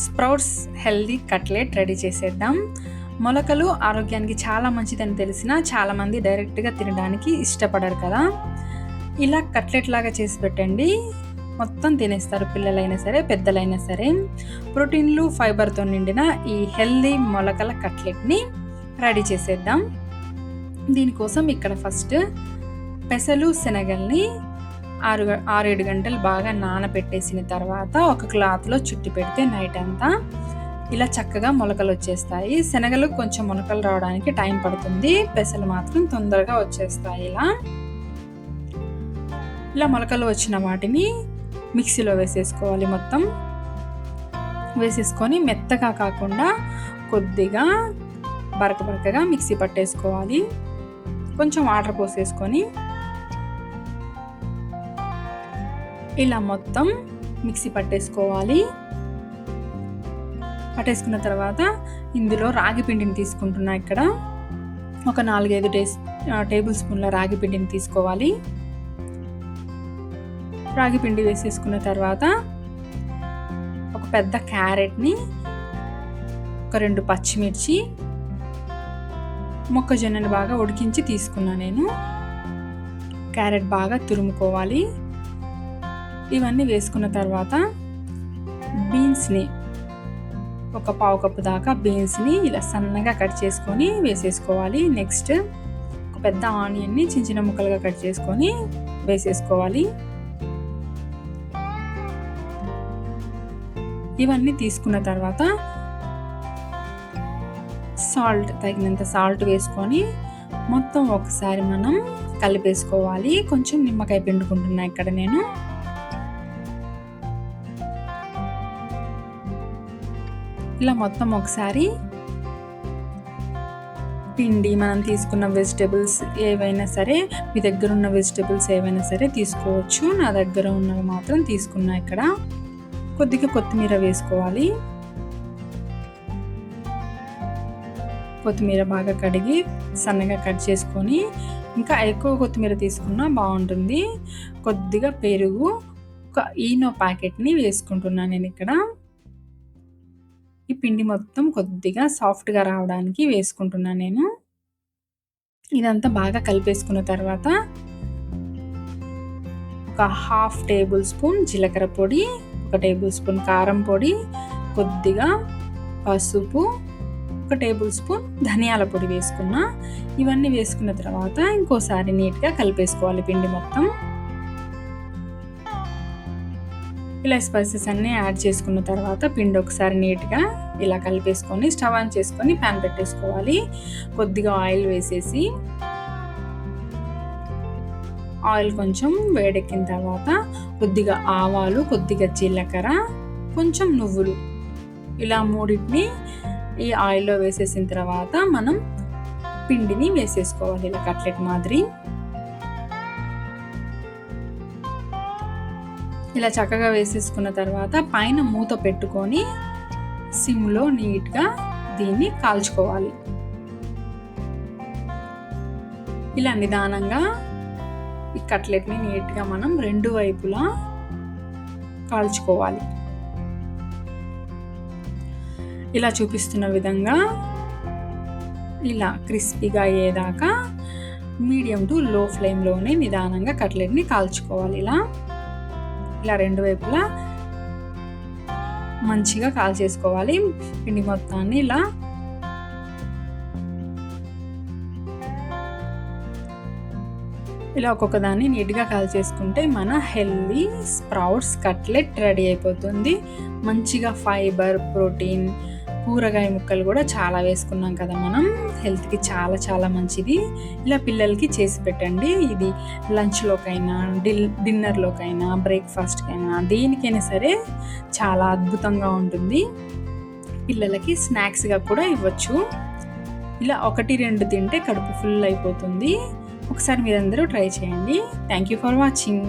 Sprouts healthy cutlet ready చేసేద్దాం. మొలకలు ఆరోగ్యానికి చాలా మంచిదని తెలిసినా చాలామంది డైరెక్ట్గా తినడానికి ఇష్టపడరు కదా. ఇలా కట్లెట్ లాగా చేసి పెట్టండి, మొత్తం తినేస్తారు, పిల్లలైనా సరే పెద్దలైనా సరే. ప్రోటీన్లు ఫైబర్తో నిండిన ఈ హెల్దీ మొలకల కట్లెట్ని రెడీ చేసేద్దాం. దీనికోసం ఇక్కడ ఫస్ట్ పెసలు శనగల్ని 6-7 గంటలు బాగా నానబెట్టేసిన తర్వాత ఒక క్లాత్లో చుట్టి పెడితే నైట్ అంతా ఇలా చక్కగా మొలకలు వచ్చేస్తాయి. శనగలు కొంచెం మొలకలు రావడానికి టైం పడుతుంది, పెసలు మాత్రం తొందరగా వచ్చేస్తాయి. ఇలా మొలకలు వచ్చిన వాటిని మిక్సీలో వేసేసుకోవాలి. మొత్తం వేసేసుకొని మెత్తగా కాకుండా కొద్దిగా బరకగా మిక్సీ పట్టేసుకోవాలి. కొంచెం వాటర్ పోసేసుకొని ఇలా మొత్తం మిక్సీ పట్టేసుకోవాలి. పట్టేసుకున్న తర్వాత ఇందులో రాగి పిండిని తీసుకుంటున్నా. ఇక్కడ ఒక 4-5 టేబుల్ స్పూన్ల రాగి పిండిని తీసుకోవాలి. రాగి పిండి వేసేసుకున్న తర్వాత ఒక పెద్ద క్యారెట్ని, ఒక 2 పచ్చిమిర్చి, మొక్కజొన్నని బాగా ఉడికించి తీసుకున్నా నేను. క్యారెట్ బాగా తురుముకోవాలి. ఇవన్నీ వేసుకున్న తర్వాత బీన్స్ని ఒక 1/2 కప్పు దాకా బీన్స్ని ఇలా సన్నగా కట్ చేసుకొని వేసేసుకోవాలి. నెక్స్ట్ ఒక పెద్ద ఆనియన్ని చిన్న ముక్కలుగా కట్ చేసుకొని వేసేసుకోవాలి. ఇవన్నీ తీసుకున్న తర్వాత తగినంత సాల్ట్ వేసుకొని మొత్తం ఒకసారి మనం కలిపేసుకోవాలి. కొంచెం నిమ్మకాయ పిండుకుంటున్నా ఇక్కడ నేను. ఇలా మొత్తం ఒకసారి పిండి మనం తీసుకున్న వెజిటేబుల్స్ ఏవైనా సరే, మీ దగ్గర ఉన్న వెజిటేబుల్స్ ఏవైనా సరే తీసుకోవచ్చు. నా దగ్గర ఉన్నవి మాత్రం తీసుకున్నా. ఇక్కడ కొద్దిగా కొత్తిమీర వేసుకోవాలి. కొత్తిమీర బాగా కడిగి సన్నగా కట్ చేసుకొని, ఇంకా ఎక్కువ కొత్తిమీర తీసుకున్నా బాగుంటుంది. కొద్దిగా పెరుగు, ఒక ఈనో ప్యాకెట్ని వేసుకుంటున్నాను నేను ఇక్కడ. ఈ పిండి మొత్తం కొద్దిగా సాఫ్ట్గా రావడానికి వేసుకుంటున్నాను నేను. ఇదంతా బాగా కలిపేసుకున్న తర్వాత ఒక 1/2 టేబుల్ స్పూన్ జీలకర్ర పొడి, 1 టేబుల్ స్పూన్ కారం పొడి, కొద్దిగా పసుపు, 1 టేబుల్ స్పూన్ ధనియాల పొడి వేసుకున్నా. ఇవన్నీ వేసుకున్న తర్వాత ఇంకోసారి నీట్గా కలిపేసుకోవాలి పిండి మొత్తం. ఇలా స్పైసెస్ అన్నీ యాడ్ చేసుకున్న తర్వాత పిండి ఒకసారి నీట్గా ఇలా కలిపేసుకొని స్టవ్ ఆన్ చేసుకొని ప్యాన్ పెట్టేసుకోవాలి. కొద్దిగా ఆయిల్ వేసేసి, ఆయిల్ కొంచెం వేడెక్కిన తర్వాత కొద్దిగా ఆవాలు, కొద్దిగా జీలకర్ర, కొంచెం నువ్వులు, ఇలా మూడింటిని ఈ ఆయిల్లో వేసేసిన తర్వాత మనం పిండిని వేసేసుకోవాలి ఇలా కట్లెట్ మాదిరి. ఇలా చక్కగా వేసేసుకున్న తర్వాత పైన మూత పెట్టుకొని సిమ్లో నీట్గా దీన్ని కాల్చుకోవాలి. ఇలా నిదానంగా ఈ కట్లెట్ని నీట్గా మనం 2 వైపులా కాల్చుకోవాలి. ఇలా చూపిస్తున్న విధంగా ఇలా క్రిస్పీగా అయ్యేదాకా మీడియం టు లో ఫ్లేమ్లోనే నిదానంగా కట్లెట్ని కాల్చుకోవాలి. ఇలా 2 వైపులా మంచిగా కాల్చేసుకోవాలి పిండి మొత్తాన్ని. ఇలా ఒక్కొక్క దాన్ని నీట్గా కాల్చేసుకుంటే మన హెల్దీ స్ప్రౌట్స్ కట్లెట్ రెడీ అయిపోతుంది. మంచిగా ఫైబర్, ప్రోటీన్, కూరగాయ ముక్కలు కూడా చాలా వేసుకున్నాం కదా మనం. హెల్త్కి చాలా చాలా మంచిది. ఇలా పిల్లలకి చేసి పెట్టండి. ఇది లంచ్లోకైనా, డిన్నర్లోకైనా, బ్రేక్ఫాస్ట్కైనా, దేనికైనా సరే చాలా అద్భుతంగా ఉంటుంది. పిల్లలకి స్నాక్స్గా కూడా ఇవ్వచ్చు. ఇలా 1-2 తింటే కడుపు ఫుల్ అయిపోతుంది. ఒకసారి మీరందరూ ట్రై చేయండి. Thank you for watching.